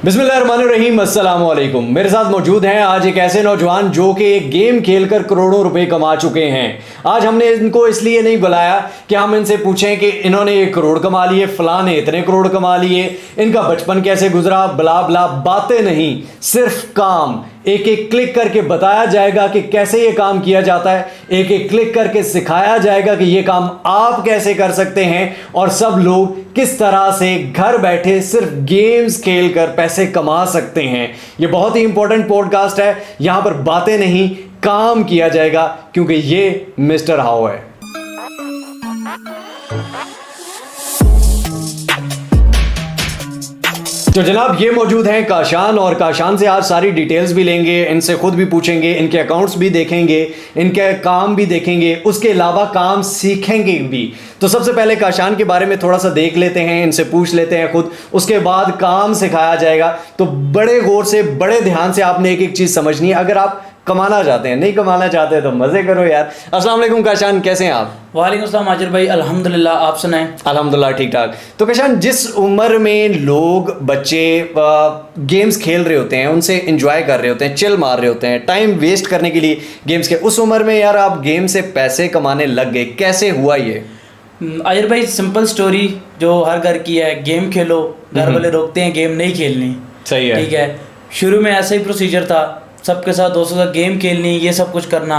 बिस्मिल्लाहिर्रहमानिर्रहीम, अस्सलाम वालेकुम। मेरे साथ मौजूद हैं आज एक ऐसे नौजवान जो कि एक गेम खेलकर करोड़ों रुपए कमा चुके हैं। आज हमने इनको इसलिए नहीं बुलाया कि हम इनसे पूछें कि इन्होंने 1 करोड़ कमा लिए, फलां ने इतने करोड़ कमा लिए, इनका बचपन कैसे गुजरा, बला बला बातें नहीं, सिर्फ काम। एक एक क्लिक करके बताया जाएगा कि कैसे ये काम किया जाता है, एक एक क्लिक करके सिखाया जाएगा कि ये काम आप कैसे कर सकते हैं और सब लोग किस तरह से घर बैठे सिर्फ गेम्स खेलकर पैसे कमा सकते हैं। ये बहुत ही इंपॉर्टेंट पॉडकास्ट है, यहां पर बातें नहीं काम किया जाएगा क्योंकि ये मिस्टर हाउ है। तो जनाब ये मौजूद हैं काशान, और काशान से आज सारी डिटेल्स भी लेंगे, इनसे खुद भी पूछेंगे, इनके अकाउंट्स भी देखेंगे, इनके काम भी देखेंगे, उसके अलावा काम सीखेंगे भी। तो सबसे पहले काशान के बारे में थोड़ा सा देख लेते हैं, इनसे पूछ लेते हैं खुद, उसके बाद काम सिखाया जाएगा। तो बड़े गौर से, बड़े ध्यान से आपने एक एक चीज़ समझनी है। अगर आप कमाना चाहते हैं, नहीं कमाना चाहते तो मज़े करो यार। अस्सलाम वालेकुम काशान, कैसे हैं आप? वालेकुम अस्सलाम आजिर भाई, अल्हम्दुलिल्लाह, आप सुनाएं? अल्हम्दुलिल्लाह ठीक ठाक। तो काशान, जिस उम्र में लोग बच्चे गेम्स खेल रहे होते हैं, उनसे एंजॉय कर रहे होते हैं, चिल मार रहे होते हैं, टाइम वेस्ट करने के लिए गेम्स के, उस उम्र में यार आप गेम से पैसे कमाने लग गए, कैसे हुआ ये? आजिर भाई सिंपल स्टोरी जो हर घर की है, गेम खेलो, घर वाले रोकते हैं गेम नहीं खेलनी। सही है, ठीक है। शुरू में ऐसा ही प्रोसीजर था, सबके साथ दोस्तों का गेम खेलनी, ये सब कुछ करना।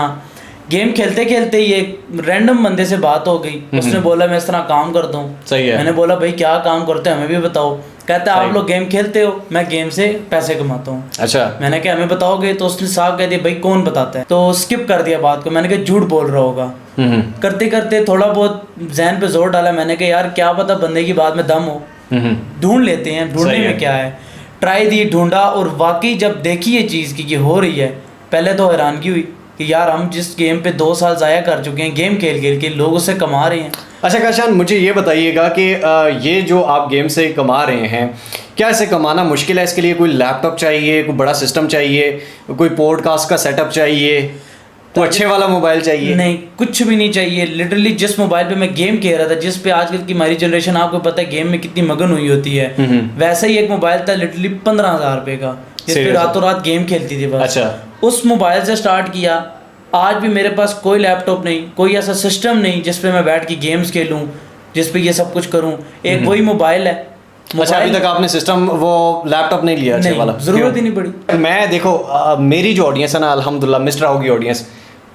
गेम खेलते खेलते ही एक रैंडम बंदे से बात हो गई, उसने बोला मैं इस तरह काम करता हूँ। सही है। मैंने बोला भाई क्या काम करते हो, हमें भी बताओ। कहता है आप लोग गेम खेलते हो, मैं गेम से पैसे कमाता हूँ। अच्छा। मैंने कहा हमें बताओगे, तो उसने साफ कह दिया भाई कौन बताता है, तो स्किप कर दिया बात को। मैंने कहा झूठ बोल रहा होगा। करते करते थोड़ा बहुत जहन पे जोर डाला, मैंने कहा यार क्या पता बंदे की बात में दम हो, ढूंढ लेते हैं, ढूंढने में क्या है। ट्राई दी, ढूंढा, और वाकई जब देखी ये चीज़ की ये हो रही है, पहले तो हैरानगी हुई कि यार हम जिस गेम पे 2 साल ज़ाया कर चुके हैं, गेम खेल खेल के लोग उससे कमा रहे हैं। अच्छा काशान, मुझे ये बताइएगा कि ये जो आप गेम से कमा रहे हैं, क्या इसे कमाना मुश्किल है? इसके लिए कोई लैपटॉप चाहिए, कोई बड़ा सिस्टम चाहिए, कोई पॉडकास्ट का सेटअप चाहिए, तो अच्छे वाला मोबाइल चाहिए? नहीं, कुछ भी नहीं चाहिए। लिटरली जिस मोबाइल पे मैं गेम खेल रहा था, जिस पे आजकल की हमारी जनरेशन, आपको पता है गेम में कितनी मगन हुई होती है, वैसा ही एक मोबाइल था लिटरली 15,000 रुपये का, जिस पे रातों रात गेम खेलती थी बस। अच्छा। उस मोबाइल से स्टार्ट किया। आज भी मेरे पास कोई लैपटॉप नहीं, कोई ऐसा सिस्टम नहीं जिस पे मैं बैठ के गेम्स खेलूँ, जिस पे ये सब कुछ करूँ। एक वही मोबाइल है। अच्छा, अभी तक आपने सिस्टम वो लैपटॉप नहीं लिया अच्छे वाला? जरूरत ही नहीं पड़ी। मैं देखो मेरी जो ऑडियंस है ना, अल्हम्दुलिल्लाह मिस्टर हाउ की ऑडियंस,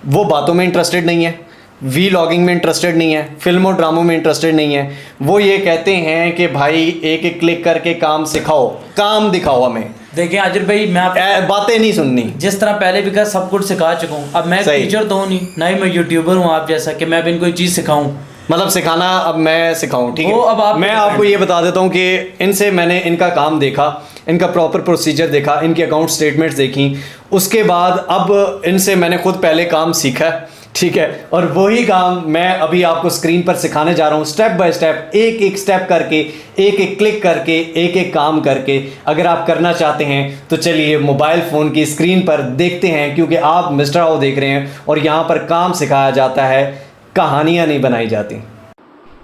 वो बातों में इंटरेस्टेड नहीं है, वी लॉगिंग में इंटरेस्टेड नहीं है, फिल्म और ड्रामों में इंटरेस्टेड नहीं है। वो ये कहते हैं कि भाई एक एक क्लिक करके काम सिखाओ, काम दिखाओ हमें। देखिए आजिर भाई, मैं बातें नहीं सुननी। जिस तरह पहले भी कहा सब कुछ सिखा चुका हूँ। अब मैं टीचर तो हूँ नहीं, ना ही मैं यूट्यूबर हूँ आप जैसा कि मैं अब इनको चीज़ सिखाऊं, मतलब सिखाना अब मैं सिखाऊं। ठीक है, अब मैं आपको ये बता देता हूँ कि इनसे मैंने इनका काम देखा, इनका प्रॉपर प्रोसीजर देखा, इनके अकाउंट स्टेटमेंट्स देखी, उसके बाद अब इनसे मैंने खुद पहले काम सीखा, ठीक है, और वही काम मैं अभी आपको स्क्रीन पर सिखाने जा रहा हूँ, स्टेप बाय स्टेप, एक एक स्टेप करके, एक एक क्लिक करके, एक एक काम करके। अगर आप करना चाहते हैं तो चलिए मोबाइल फ़ोन की स्क्रीन पर देखते हैं, क्योंकि आप मिस्टर हाउ देख रहे हैं और यहाँ पर काम सिखाया जाता है, कहानियाँ नहीं बनाई जाती।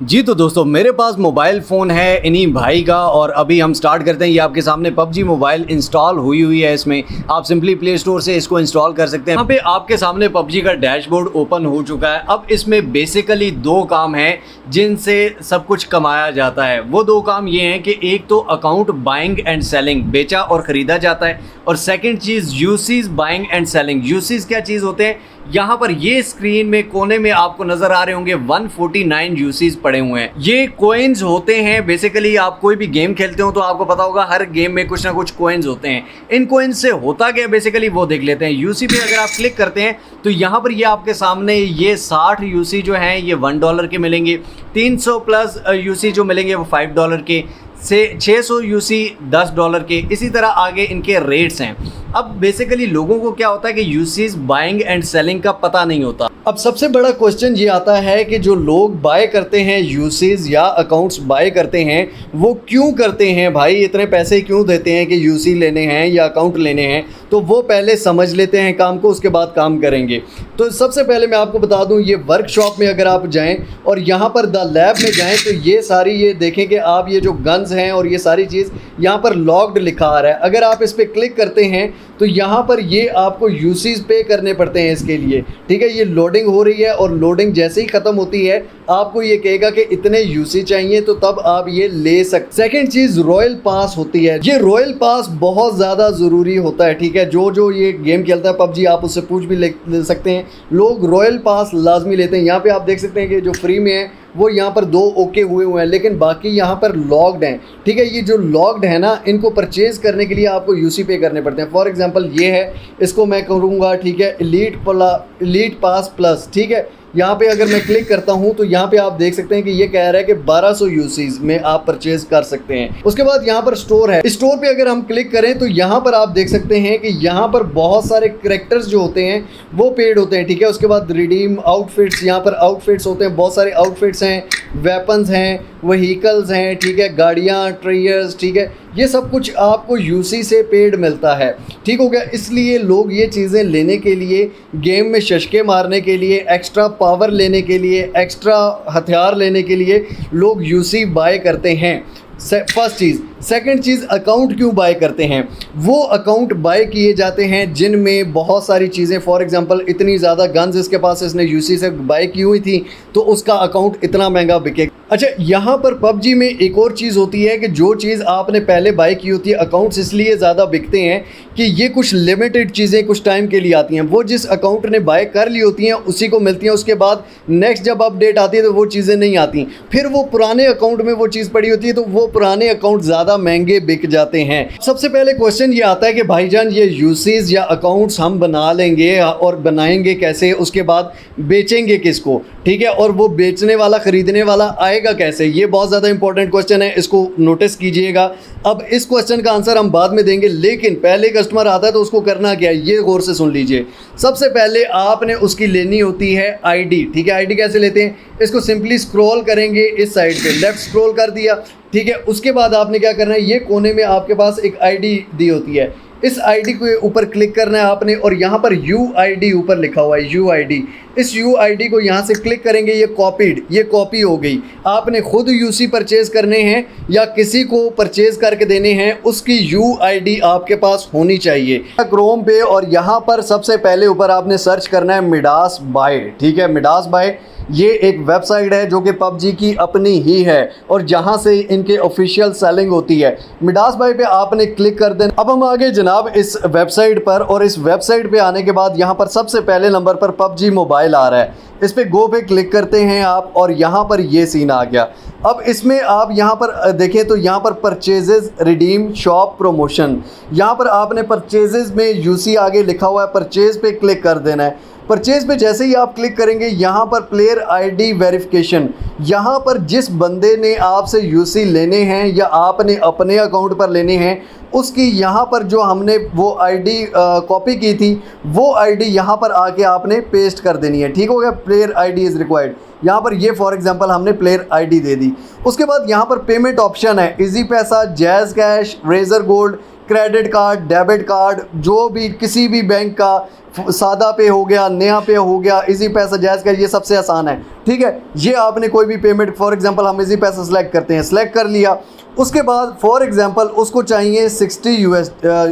जी तो दोस्तों, मेरे पास मोबाइल फ़ोन है इन्हीं भाई का, और अभी हम स्टार्ट करते हैं। ये आपके सामने PUBG मोबाइल इंस्टॉल हुई है, इसमें आप सिंपली प्ले स्टोर से इसको इंस्टॉल कर सकते हैं। यहाँ पे आपके सामने PUBG का डैशबोर्ड ओपन हो चुका है। अब इसमें बेसिकली 2 काम हैं जिनसे सब कुछ कमाया जाता है। वो 2 काम ये हैं कि एक तो अकाउंट बाइंग एंड सेलिंग, बेचा और ख़रीदा जाता है, और second cheese UCs buying and selling. UCs क्या चीज़ होते हैं? यहाँ पर ये स्क्रीन में कोने में आपको नजर आ रहे होंगे 149 यूसीज पड़े हुए हैं। ये कोइंस होते हैं। बेसिकली आप कोई भी गेम खेलते हो तो आपको पता होगा हर गेम में कुछ ना कुछ कोइंस होते हैं। इन कोइंस से होता क्या बेसिकली वो देख लेते हैं। यूसी पे अगर आप क्लिक करते हैं तो यहाँ पर ये आपके सामने ये 60 यूसी जो हैं ये $1 के मिलेंगे, 300 प्लस यूसी जो मिलेंगे वो $5 के, से 600 यूसी $10 के। इसी तरह आगे इनके रेट्स हैं। अब बेसिकली लोगों को क्या होता है कि यूसीज बाइंग एंड सेलिंग का पता नहीं होता। अब सबसे बड़ा क्वेश्चन ये आता है कि जो लोग बाय करते हैं यूसीज या अकाउंट्स बाय करते हैं वो क्यों करते हैं भाई, इतने पैसे क्यों देते हैं कि यूसी लेने हैं या अकाउंट लेने हैं, तो वो पहले समझ लेते हैं काम को, उसके बाद काम करेंगे। तो सबसे पहले मैं आपको बता दूं, ये वर्कशॉप में अगर आप जाएं और यहाँ पर द लैब में जाएं तो ये सारी ये देखें कि आप ये जो गन्स हैं और ये सारी चीज़ यहाँ पर लॉक्ड लिखा आ रहा है। अगर आप इस पर क्लिक करते हैं तो यहाँ पर ये आपको यूसीज पे करने पड़ते हैं इसके लिए, ठीक है। ये लोडिंग हो रही है और लोडिंग जैसे ही ख़त्म होती है आपको ये कहेगा कि इतने यूसी चाहिए, तो तब आप ये ले सकते। सेकेंड चीज़ रॉयल पास होती है। ये रॉयल पास बहुत ज़्यादा ज़रूरी होता है, ठीक है। जो ये गेम खेलता है पबजी, आप उससे पूछ भी ले सकते हैं, लोग रॉयल पास लाजमी लेते हैं। यहाँ पे आप देख सकते हैं कि जो फ्री में है वो यहाँ पर 2 ओके हुए हैं, लेकिन बाकी यहाँ पर लॉक्ड हैं, ठीक है। ये जो लॉक्ड है ना, इनको परचेज़ करने के लिए आपको यूसी पे करने पड़ते हैं। फॉर एग्जांपल ये है, इसको मैं करूँगा, ठीक है, एलीट पास प्लस, ठीक है। यहाँ पे अगर मैं क्लिक करता हूँ तो यहाँ पे आप देख सकते हैं कि ये कह रहा है कि 1200 यूसीज में आप परचेज कर सकते हैं। उसके बाद यहाँ पर स्टोर है, स्टोर पे अगर हम क्लिक करें तो यहाँ पर आप देख सकते हैं कि यहाँ पर बहुत सारे करेक्टर्स जो होते हैं वो पेड होते हैं, ठीक है। उसके बाद रिडीम आउटफिट्स, यहाँ पर आउटफिट्स होते हैं, बहुत सारे आउटफिट्स हैं, वेपन्स हैं, व्हीकल्स हैं, ठीक है, गाड़ियाँ, ट्रेयर्स, ठीक है। ये सब कुछ आपको यूसी से पेड मिलता है, ठीक हो गया। इसलिए लोग ये चीज़ें लेने के लिए, गेम में शशके मारने के लिए, एक्स्ट्रा पावर लेने के लिए, एक्स्ट्रा हथियार लेने के लिए लोग यूसी बाय करते हैं। फर्स्ट चीज़। सेकंड चीज़, अकाउंट क्यों बाय करते हैं? वो अकाउंट बाय किए जाते हैं जिनमें बहुत सारी चीज़ें, फॉर एग्जांपल इतनी ज़्यादा गन्स इसके पास, इसने यूसी से बाय की हुई थी तो उसका अकाउंट इतना महंगा बिके। अच्छा, यहाँ पर पबजी में एक और चीज़ होती है कि जो चीज़ आपने पहले बाय की होती है, अकाउंट्स इसलिए ज़्यादा बिकते हैं कि ये कुछ लिमिटेड चीज़ें कुछ टाइम के लिए आती हैं। वो जिस अकाउंट ने बाय कर ली होती हैं उसी को मिलती हैं, उसके बाद नेक्स्ट जब अपडेट आती है तो वो चीज़ें नहीं आती, फिर वो पुराने अकाउंट में वो चीज़ पड़ी होती है, तो वो पुराने अकाउंट ज़्यादा महंगे बिक जाते हैं। सबसे पहले क्वेश्चन ये आता है कि भाईजान ये यूसीज या अकाउंट्स हम बना लेंगे और बनाएंगे कैसे, उसके बाद बेचेंगे किसको, ठीक है, और वो बेचने वाला खरीदने वाला आएगा कैसे? ये बहुत ज़्यादा इंपॉर्टेंट क्वेश्चन है, इसको नोटिस कीजिएगा। अब इस क्वेश्चन का आंसर हम बाद में देंगे, लेकिन पहले कस्टमर आता है तो उसको करना क्या है ये गौर से सुन लीजिए। सबसे पहले आपने उसकी लेनी होती है आईडी, ठीक है। आईडी कैसे लेते हैं? इसको सिंपली स्क्रॉल करेंगे इस साइड पे, लेफ्ट स्क्रॉल कर दिया, ठीक है। उसके बाद आपने क्या करना है, ये कोने में आपके पास एक आईडी दी होती है, इस आईडी के ऊपर क्लिक करना है आपने, और यहाँ पर यूआईडी ऊपर लिखा हुआ है यूआईडी। इस यूआईडी को यहाँ से क्लिक करेंगे, ये कॉपीड, ये कॉपी हो गई। आपने खुद यूसी परचेज करने हैं या किसी को परचेज करके देने हैं, उसकी यूआईडी आपके पास होनी चाहिए। क्रोम पे और यहाँ पर सबसे पहले ऊपर आपने सर्च करना है मिडास बाय, ठीक है। मिडास बाय ये एक वेबसाइट है जो कि पबजी की अपनी ही है और जहां से इनके ऑफिशियल सेलिंग होती है। मिडास बाय पे आपने क्लिक कर देना। अब हम आगे जनाब इस वेबसाइट पर, और इस वेबसाइट पे आने के बाद यहाँ पर सबसे पहले नंबर पर पबजी मोबाइल आ रहा है, इस पे गो पे क्लिक करते हैं आप और यहाँ पर ये सीन आ गया। अब इसमें आप यहाँ पर देखें तो यहाँ पर परचेजेस, रिडीम, शॉप, प्रमोशन, यहाँ पर आपने परचेजेस में यूसी आगे लिखा हुआ है, परचेज पे क्लिक कर देना है। परचेज पे जैसे ही आप क्लिक करेंगे यहाँ पर प्लेयर आईडी वेरिफिकेशन, यहाँ पर जिस बंदे ने आपसे यूसी लेने हैं या आपने अपने अकाउंट पर लेने हैं उसकी यहाँ पर जो हमने वो आईडी कॉपी की थी वो आईडी यहाँ पर आके आपने पेस्ट कर देनी है, ठीक हो गया। प्लेयर आईडी इज़ रिक्वायर्ड, यहाँ पर ये फॉर एग्जांपल हमने प्लेयर आईडी दे दी। उसके बाद यहाँ पर पेमेंट ऑप्शन है, इजी पैसा, jazz cash, Razer Gold, credit card, debit card, जो भी किसी भी बैंक का, सादा पे हो गया, नया पे हो गया, इजी पैसा, जैज़ कैश, ये सबसे आसान है, ठीक है। ये आपने कोई भी पेमेंट, फॉर एग्जांपल हम इजी पैसा सेलेक्ट करते हैं, सेलेक्ट कर लिया। उसके बाद फॉर एग्जांपल उसको चाहिए 60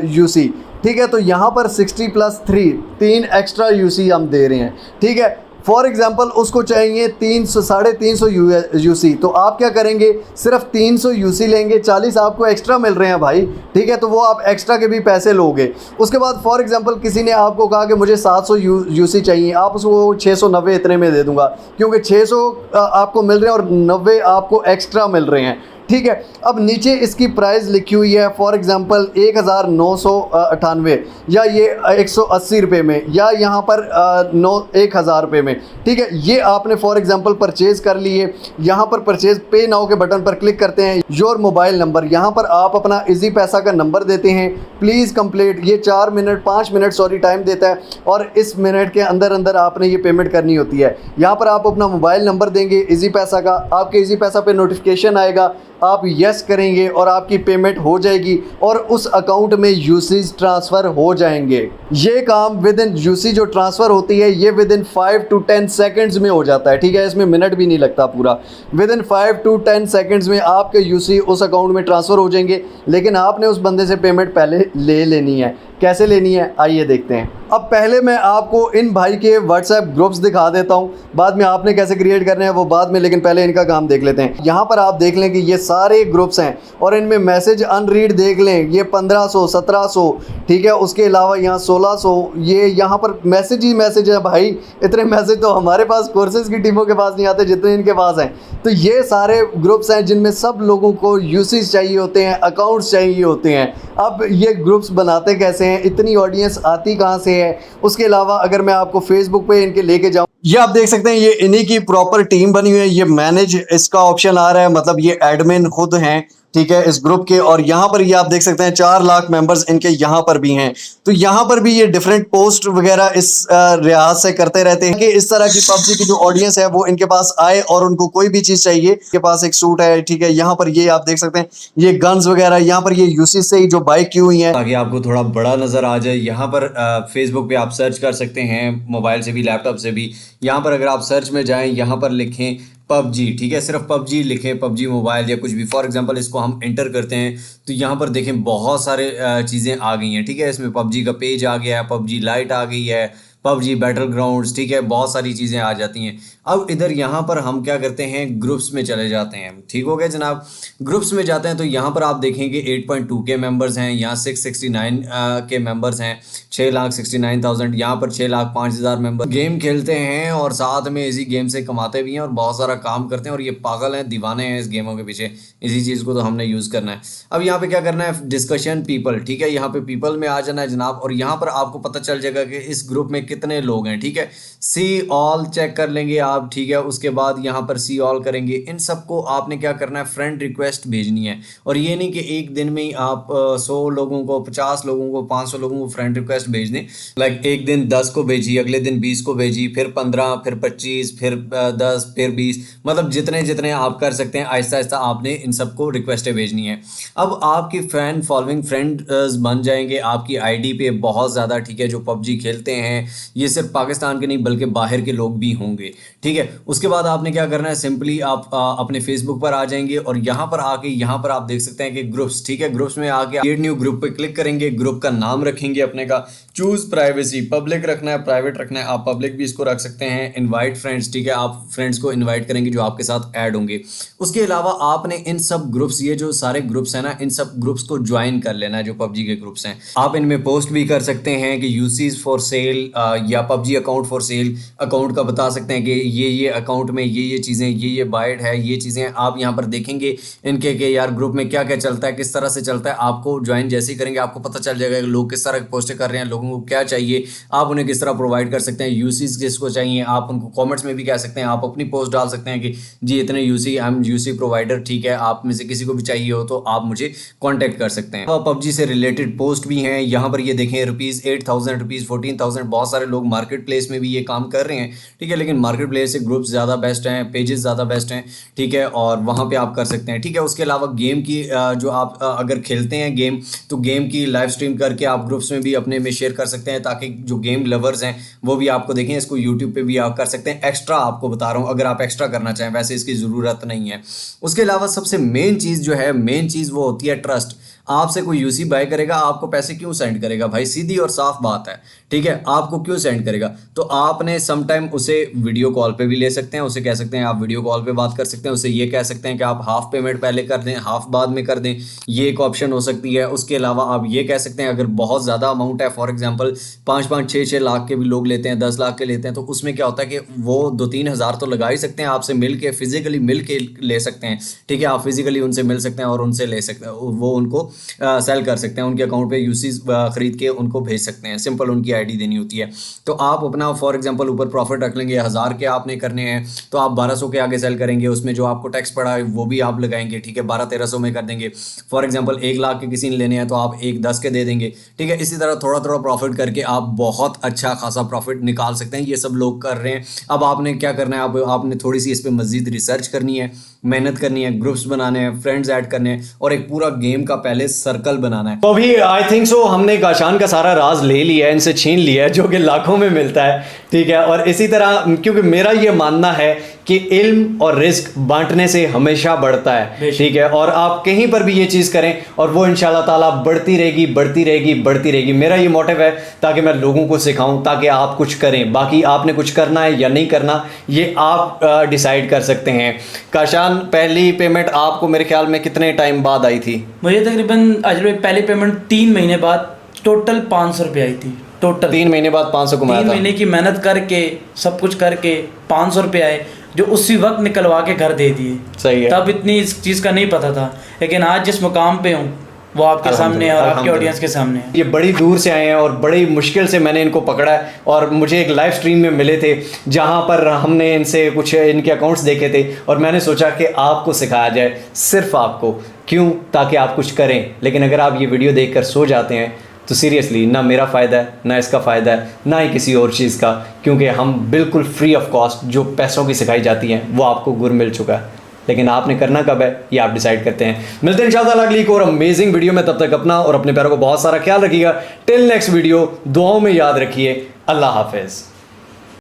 यूसी, ठीक है, तो यहाँ पर 60 + 3 एक्स्ट्रा यूसी हम दे रहे हैं, ठीक है। फॉर एग्जांपल उसको चाहिए 300 350 यूसी, तो आप क्या करेंगे, सिर्फ 300 यूसी लेंगे, 40 आपको एक्स्ट्रा मिल रहे हैं भाई, ठीक है, तो वो आप एक्स्ट्रा के भी पैसे लोगे। उसके बाद फॉर एग्जांपल किसी ने आपको कहा कि मुझे 700 यूसी चाहिए, आप उसको 690 इतने में दे दूंगा, क्योंकि 600 आपको मिल रहे हैं और 90 आपको एक्स्ट्रा मिल रहे हैं, ठीक है। अब नीचे इसकी प्राइस लिखी हुई है, फॉर एग्जांपल 1998 या ये 180 रुपये में, या यहाँ पर 1000 रुपये में, ठीक है। ये आपने फॉर एग्जांपल परचेज़ कर लिए। यहाँ पर परचेज़ पे नाउ के बटन पर क्लिक करते हैं, योर मोबाइल नंबर, यहाँ पर आप अपना इजी पैसा का नंबर देते हैं, प्लीज़ कंप्लीट। ये 5 मिनट टाइम देता है और इस मिनट के अंदर अंदर आपने ये पेमेंट करनी होती है। यहाँ पर आप अपना मोबाइल नंबर देंगे इजी पैसा का, आपके इजी पैसा पे नोटिफिकेशन आएगा, आप यस करेंगे और आपकी पेमेंट हो जाएगी और उस अकाउंट में यूसीज ट्रांसफ़र हो जाएंगे। ये काम विद इन यूसी जो ट्रांसफ़र होती है ये विद इन 5 to 10 सेकेंड्स में हो जाता है, ठीक है। इसमें मिनट भी नहीं लगता पूरा, विद इन 5 to 10 सेकेंड्स में आपके यूसी उस अकाउंट में ट्रांसफ़र हो जाएंगे। लेकिन आपने उस बंदे से पेमेंट पहले ले लेनी है। कैसे लेनी है आइए देखते हैं। अब पहले मैं आपको इन भाई के व्हाट्सएप ग्रुप्स दिखा देता हूँ, बाद में आपने कैसे क्रिएट करने हैं वो बाद में, लेकिन पहले इनका काम देख लेते हैं। यहाँ पर आप देख लें कि ये सारे ग्रुप्स हैं और इनमें मैसेज अनरीड देख लें, ये 1500 1700, ठीक है। उसके अलावा यहाँ 1600, ये यहाँ पर मैसेज ही मैसेज है भाई। इतने मैसेज तो हमारे पास कोर्सेज की टीमों के पास नहीं आते जितने इनके पास हैं। तो ये सारे ग्रुप्स हैं जिनमें सब लोगों को यूसेज चाहिए होते हैं, अकाउंट्स चाहिए होते हैं। अब ये ग्रुप्स बनाते कैसे हैं, इतनी ऑडियंस आती कहाँ से है। उसके अलावा अगर मैं आपको फेसबुक पे इनके लेके जाऊँ, ये आप देख सकते हैं ये इन्हीं की प्रॉपर टीम बनी हुई है। ये मैनेज इसका ऑप्शन आ रहा है, मतलब ये एडमिन खुद हैं, ठीक है, इस ग्रुप के। और यहाँ पर ये आप देख सकते हैं 4 लाख मेंबर्स इनके यहाँ पर भी हैं। तो यहाँ पर भी ये डिफरेंट पोस्ट वगैरह इस रियाज से करते रहते हैं कि इस तरह की पबजी की जो ऑडियंस है वो इनके पास आए और उनको कोई भी चीज़ चाहिए। इनके पास एक सूट है, ठीक है। यहाँ पर ये आप देख सकते हैं ये गन्स वगैरह, यहाँ पर ये यूसी से ही जो बाइक की हुई है, ताकि आपको थोड़ा बड़ा नज़र आ जाए। यहाँ पर फेसबुक पे आप सर्च कर सकते हैं, मोबाइल से भी लैपटॉप से भी। यहाँ पर अगर आप सर्च में जाएं, यहाँ पर लिखें पबजी, ठीक है, सिर्फ पबजी लिखें, पबजी मोबाइल या कुछ भी। फॉर एग्जांपल इसको हम इंटर करते हैं तो यहाँ पर देखें बहुत सारे चीज़ें आ गई हैं, ठीक है। इसमें पबजी का पेज आ गया है, पबजी लाइट आ गई है, पबजी बैटल ग्राउंड्स, ठीक है, बहुत सारी चीज़ें आ जाती हैं। अब इधर यहाँ पर हम क्या करते हैं, ग्रुप्स में चले जाते हैं। ठीक हो गया जनाब, ग्रुप्स में जाते हैं तो यहाँ पर आप देखेंगे 8.2 के मेंबर्स हैं, यहाँ 669 के मेंबर्स हैं, 6,69,000, यहाँ पर 6,05,000 मेंबर गेम खेलते हैं और साथ में इसी गेम से कमाते भी हैं और बहुत सारा काम करते हैं। और ये पागल हैं, दीवाने हैं इस गेमों के पीछे। इसी चीज़ को तो हमने यूज़ करना है। अब यहाँ पे क्या करना है, डिस्कशन पीपल, ठीक है, यहाँ पे पीपल में आ जाना है जनाब। और यहाँ पर आपको पता चल जाएगा कि इस ग्रुप में कितने लोग हैं, ठीक है। सी ऑल चेक कर लेंगे आप, ठीक है। उसके बाद यहाँ पर सी ऑल करेंगे। इन सबको आपने क्या करना है, फ्रेंड रिक्वेस्ट भेजनी है। और ये नहीं कि एक दिन में ही आप 100 लोगों को, 50 लोगों को, 500 लोगों को फ्रेंड रिक्वेस्ट भेज दें। लाइक एक दिन 10 को भेजी, अगले दिन 20 को भेजी, फिर 15, फिर 25, फिर 10, फिर 20, मतलब जितने जितने आप कर सकते हैं आहिस्ता आहिस्ता आपने इन सबको रिक्वेस्टें भेजनी है। अब आपकी फैन फॉलोइंग फ्रेंड्स बन जाएंगे आपकी आईडी पे बहुत ज़्यादा, ठीक है, जो पबजी खेलते हैं। ये सिर्फ पाकिस्तान के नहीं बल्कि बाहर के लोग भी होंगे, ठीक है। उसके बाद आपने क्या करना है, सिंपली आप अपने फेसबुक पर आ जाएंगे और यहाँ पर आके यहाँ पर आप देख सकते हैं कि ग्रुप्स, ठीक है, ग्रुप्स में आके क्रिएट न्यू ग्रुप पे क्लिक करेंगे। ग्रुप का नाम रखेंगे अपने का, चूज प्राइवेसी, पब्लिक रखना है, प्राइवेट रखना है, आप पब्लिक भी इसको रख सकते हैं। इनवाइट फ्रेंड्स, ठीक है, आप फ्रेंड्स को इनवाइट करेंगे जो आपके साथ ऐड होंगे। उसके अलावा आपने इन सब ग्रुप्स, ये जो सारे ग्रुप्स हैं ना, इन सब ग्रुप्स को ज्वाइन कर लेना है जो पबजी के ग्रुप्स हैं। आप इनमें पोस्ट भी कर सकते हैं कि यूसीज फॉर सेल या PUBG account for sale, account का बता सकते हैं कि ये अकाउंट में ये चीज़ें, ये बाइट है, ये चीज़ें आप यहाँ पर देखेंगे इनके कि यार ग्रुप में क्या क्या चलता है, किस तरह से चलता है। आपको ज्वाइन जैसे ही करेंगे आपको पता चल जाएगा कि लोग किस तरह की पोस्टें कर रहे हैं, लोगों को क्या चाहिए, आप उन्हें किस तरह प्रोवाइड कर सकते हैं। यूसीज जिसको चाहिए आप उनको कॉमेंट्स में भी कह सकते हैं, आप अपनी पोस्ट डाल सकते हैं कि जी इतने UC, I am UC provider, ठीक है, आप में से किसी को भी चाहिए हो तो आप मुझे कॉन्टैक्ट कर सकते हैं। पबजी से रिलेटेड पोस्ट भी हैं यहाँ पर, ये देखें ₹8,000, ₹14,000, बहुत सारे लोग मार्केट प्लेस में भी ये काम कर रहे हैं, ठीक है। लेकिन मार्केट प्लेस से ग्रुप्स ज़्यादा बेस्ट हैं, पेजेस ज़्यादा बेस्ट हैं, ठीक है, और वहाँ पे आप कर सकते हैं, ठीक है। उसके अलावा गेम की जो आप अगर खेलते हैं गेम, तो गेम की लाइव स्ट्रीम करके आप ग्रुप्स में भी अपने में शेयर कर सकते हैं ताकि जो गेम लवर्स हैं वो भी आपको देखें। इसको यूट्यूब पे भी आप कर सकते हैं, एक्स्ट्रा आपको बता रहा हूँ, अगर आप एक्स्ट्रा करना चाहें, वैसे इसकी ज़रूरत नहीं है। उसके अलावा सबसे मेन चीज़ जो है, मेन चीज़ वो होती है ट्रस्ट। आपसे कोई यूसी बाय करेगा, आपको पैसे क्यों सेंड करेगा भाई? सीधी और साफ बात है, ठीक है, आपको क्यों सेंड करेगा? तो आपने सम टाइम उसे वीडियो कॉल पे भी ले सकते हैं, उसे कह सकते हैं आप वीडियो कॉल पे बात कर सकते हैं, उसे ये कह सकते हैं कि आप हाफ पेमेंट पहले कर दें, हाफ बाद में कर दें, ये एक ऑप्शन हो सकती है। उसके अलावा आप ये कह सकते हैं अगर बहुत ज़्यादा अमाउंट है, फॉर एग्जांपल 5-5, 6-6 लाख के भी लोग लेते हैं, 10 लाख के लेते हैं, तो उसमें क्या होता है कि वो 2-3 हज़ार तो लगा ही सकते हैं, आपसे मिल के फिजिकली मिल के ले सकते हैं, ठीक है, आप फिजिकली उनसे मिल सकते हैं और उनसे ले सकते हैं, वो उनको सेल कर सकते हैं, उनके अकाउंट पे यूसी खरीद के उनको भेज सकते हैं, सिंपल उनकी आईडी देनी होती है। तो आप अपना फॉर एग्जांपल ऊपर प्रॉफिट रख लेंगे, 1000 के आपने करने हैं तो आप 1200 के आगे सेल करेंगे, उसमें जो आपको टैक्स पड़ा है वो भी आप लगाएंगे, ठीक है, 1200-1300 में कर देंगे। फॉर एग्जांपल 1 लाख के किसी ने लेने हैं तो आप 1-10 के दे देंगे, ठीक है। इसी तरह थोड़ा थोड़ा प्रॉफिट करके आप बहुत अच्छा खासा प्रॉफिट निकाल सकते हैं, ये सब लोग कर रहे हैं। अब आपने क्या करना है, अब आपने थोड़ी सी इस पर मजीद रिसर्च करनी है, मेहनत करनी है, ग्रुप्स बनाने हैं, फ्रेंड्स ऐड करने हैं और एक पूरा गेम का पहले सर्कल बनाना है। तो अभी आई थिंक सो हमने काशान का सारा राज ले लिया है, इनसे छीन लिया है, जो कि लाखों में मिलता है, ठीक है। और इसी तरह क्योंकि मेरा ये मानना है कि इल्म और रिस्क बांटने से हमेशा बढ़ता है, ठीक है। और आप कहीं पर भी ये चीज़ करें और वो इंशाल्लाह ताला बढ़ती रहेगी, बढ़ती रहेगी, बढ़ती रहेगी। मेरा ये मोटिव है ताकि मैं लोगों को सिखाऊं, ताकि आप कुछ करें। बाकी आपने कुछ करना है या नहीं करना ये आप डिसाइड कर सकते हैं। काशान, पहली पेमेंट आपको मेरे ख्याल में कितने टाइम बाद आई थी? मुझे तकरीबन अजल पहली पेमेंट 3 महीने बाद टोटल 500 रुपये आई थी। टोटल 3 महीने बाद 500 कमाया 3 था। महीने की मेहनत करके सब कुछ करके 500 रुपये आए, जो उसी वक्त निकलवा के घर दे दिए। सही है। तब इतनी इस चीज़ का नहीं पता था, लेकिन आज जिस मुकाम पे हूँ वो आपके सामने है और आपके ऑडियंस के सामने है। ये बड़ी दूर से आए हैं और बड़ी मुश्किल से मैंने इनको पकड़ा है और मुझे एक लाइव स्ट्रीम में मिले थे जहां पर हमने इनसे कुछ इनके अकाउंट्स देखे थे और मैंने सोचा कि आपको सिखाया जाए, सिर्फ आपको। क्यों? ताकि आप कुछ करें। लेकिन अगर आप ये वीडियो देखकर सो जाते हैं तो सीरियसली ना मेरा फ़ायदा है, ना इसका फ़ायदा है, ना ही किसी और चीज़ का, क्योंकि हम बिल्कुल फ्री ऑफ कॉस्ट जो पैसों की सिखाई जाती हैं वो आपको गुर मिल चुका है। लेकिन आपने करना कब है ये आप डिसाइड करते हैं। मिलते हैं इंशाअल्लाह अगली एक और अमेजिंग वीडियो में। तब तक अपना और अपने प्यारों को बहुत सारा ख्याल रखिएगा। टिल नेक्स्ट वीडियो, दुआओं में याद रखिए। अल्लाह हाफिज़।